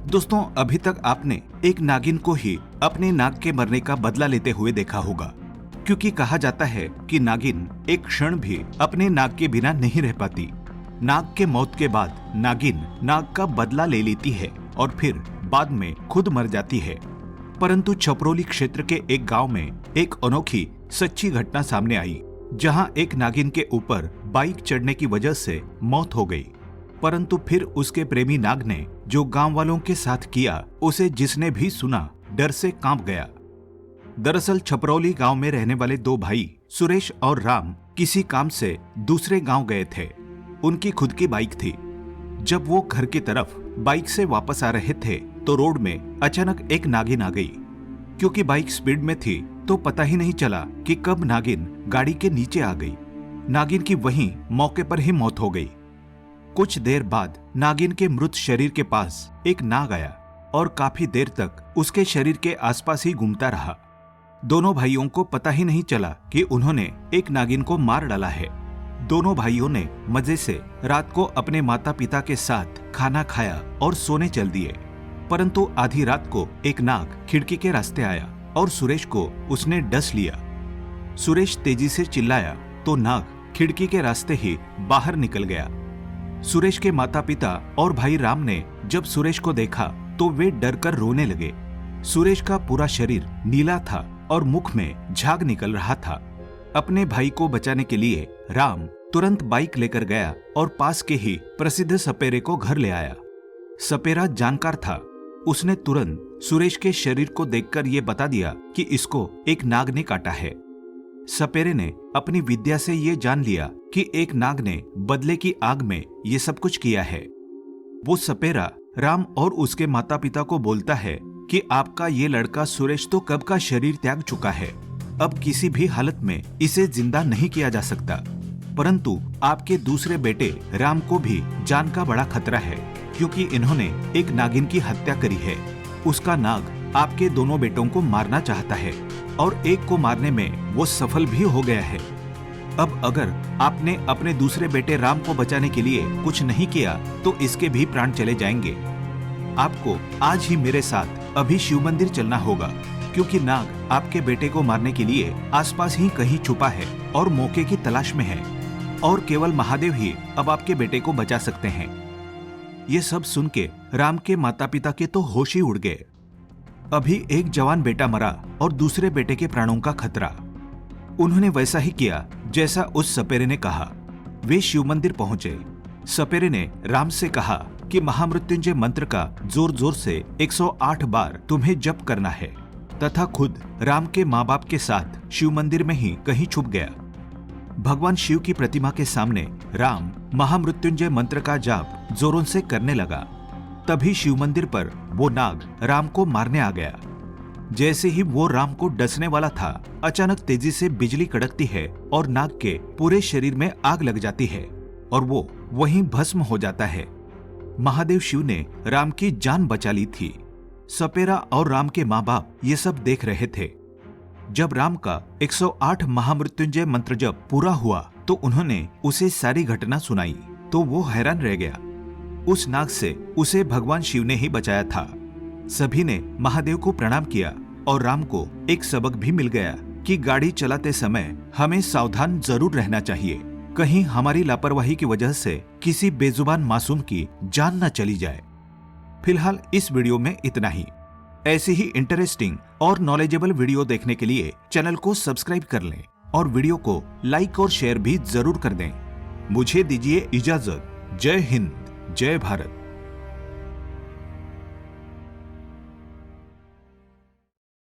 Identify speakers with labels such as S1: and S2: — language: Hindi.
S1: दोस्तों, अभी तक आपने एक नागिन को ही अपने नाग के मरने का बदला लेते हुए देखा होगा, क्योंकि कहा जाता है कि नागिन एक क्षण भी अपने नाग के बिना नहीं रह पाती। नाग के मौत के बाद नागिन नाग का बदला ले लेती है और फिर बाद में खुद मर जाती है। परंतु छपरोली क्षेत्र के एक गांव में एक अनोखी सच्ची घटना सामने आई, जहां एक नागिन के ऊपर बाइक चढ़ने की वजह से मौत हो गई। परंतु फिर उसके प्रेमी नाग ने जो गांव वालों के साथ किया, उसे जिसने भी सुना डर से कांप गया। दरअसल छपरौली गांव में रहने वाले दो भाई सुरेश और राम किसी काम से दूसरे गांव गए थे। उनकी खुद की बाइक थी। जब वो घर की तरफ बाइक से वापस आ रहे थे तो रोड में अचानक एक नागिन आ गई। क्योंकि बाइक स्पीड में थी तो पता ही नहीं चला कि कब नागिन गाड़ी के नीचे आ गई। नागिन की वहीं मौके पर ही मौत हो गई। कुछ देर बाद नागिन के मृत शरीर के पास एक नाग आया और काफी देर तक उसके शरीर के आसपास ही घूमता रहा। दोनों भाइयों को पता ही नहीं चला कि उन्होंने एक नागिन को मार डाला है। दोनों भाइयों ने मजे से रात को अपने माता पिता के साथ खाना खाया और सोने चल दिए। परंतु आधी रात को एक नाग खिड़की के रास्ते आया और सुरेश को उसने डस लिया। सुरेश तेजी से चिल्लाया तो नाग खिड़की के रास्ते ही बाहर निकल गया। सुरेश के माता पिता और भाई राम ने जब सुरेश को देखा तो वे डरकर रोने लगे। सुरेश का पूरा शरीर नीला था और मुख में झाग निकल रहा था। अपने भाई को बचाने के लिए राम तुरंत बाइक लेकर गया और पास के ही प्रसिद्ध सपेरे को घर ले आया। सपेरा जानकार था। उसने तुरंत सुरेश के शरीर को देखकर ये बता दिया कि इसको एक नाग ने काटा है। सपेरे ने अपनी विद्या से ये जान लिया कि एक नाग ने बदले की आग में ये सब कुछ किया है। वो सपेरा राम और उसके माता पिता को बोलता है कि आपका ये लड़का सुरेश तो कब का शरीर त्याग चुका है, अब किसी भी हालत में इसे जिंदा नहीं किया जा सकता। परंतु आपके दूसरे बेटे राम को भी जान का बड़ा खतरा है, क्योंकि इन्होंने एक नागिन की हत्या करी है। उसका नाग आपके दोनों बेटों को मारना चाहता है और एक को मारने में वो सफल भी हो गया है। अब अगर आपने अपने दूसरे बेटे राम को बचाने के लिए कुछ नहीं किया तो इसके भी प्राण चले जाएंगे। आपको आज ही मेरे साथ अभी शिव मंदिर चलना होगा, क्योंकि नाग आपके बेटे को मारने के लिए आसपास ही कहीं छुपा है और मौके की तलाश में है, और केवल महादेव ही अब आपके बेटे को बचा सकते हैं। ये सब सुन के राम के माता पिता के तो होश ही उड़ गए। अभी एक जवान बेटा मरा और दूसरे बेटे के प्राणों का खतरा। उन्होंने वैसा ही किया जैसा उस सपेरे ने कहा। वे शिव मंदिर पहुंचे। सपेरे ने राम से कहा कि महामृत्युंजय मंत्र का जोर जोर से 108 बार तुम्हें जप करना है, तथा खुद राम के माँ बाप के साथ शिव मंदिर में ही कहीं छुप गया। भगवान शिव की प्रतिमा के सामने राम महामृत्युंजय मंत्र का जाप जोरों से करने लगा। तभी शिव मंदिर पर वो नाग राम को मारने आ गया। जैसे ही वो राम को डसने वाला था, अचानक तेजी से बिजली कड़कती है और नाग के पूरे शरीर में आग लग जाती है और वो वहीं भस्म हो जाता है। महादेव शिव ने राम की जान बचा ली थी। सपेरा और राम के माँ बाप ये सब देख रहे थे। जब राम का 108 महामृत्युंजय मंत्र जप पूरा हुआ तो उन्होंने उसे सारी घटना सुनाई तो वो हैरान रह गया। उस नाग से उसे भगवान शिव ने ही बचाया था। सभी ने महादेव को प्रणाम किया और राम को एक सबक भी मिल गया कि गाड़ी चलाते समय हमें सावधान जरूर रहना चाहिए, कहीं हमारी लापरवाही की वजह से किसी बेजुबान मासूम की जान न चली जाए। फिलहाल इस वीडियो में इतना ही। ऐसी ही इंटरेस्टिंग और नॉलेजेबल वीडियो देखने के लिए चैनल को सब्सक्राइब कर लें और वीडियो को लाइक और शेयर भी जरूर कर दें। मुझे दीजिए इजाजत। जय हिंद, जय भारत।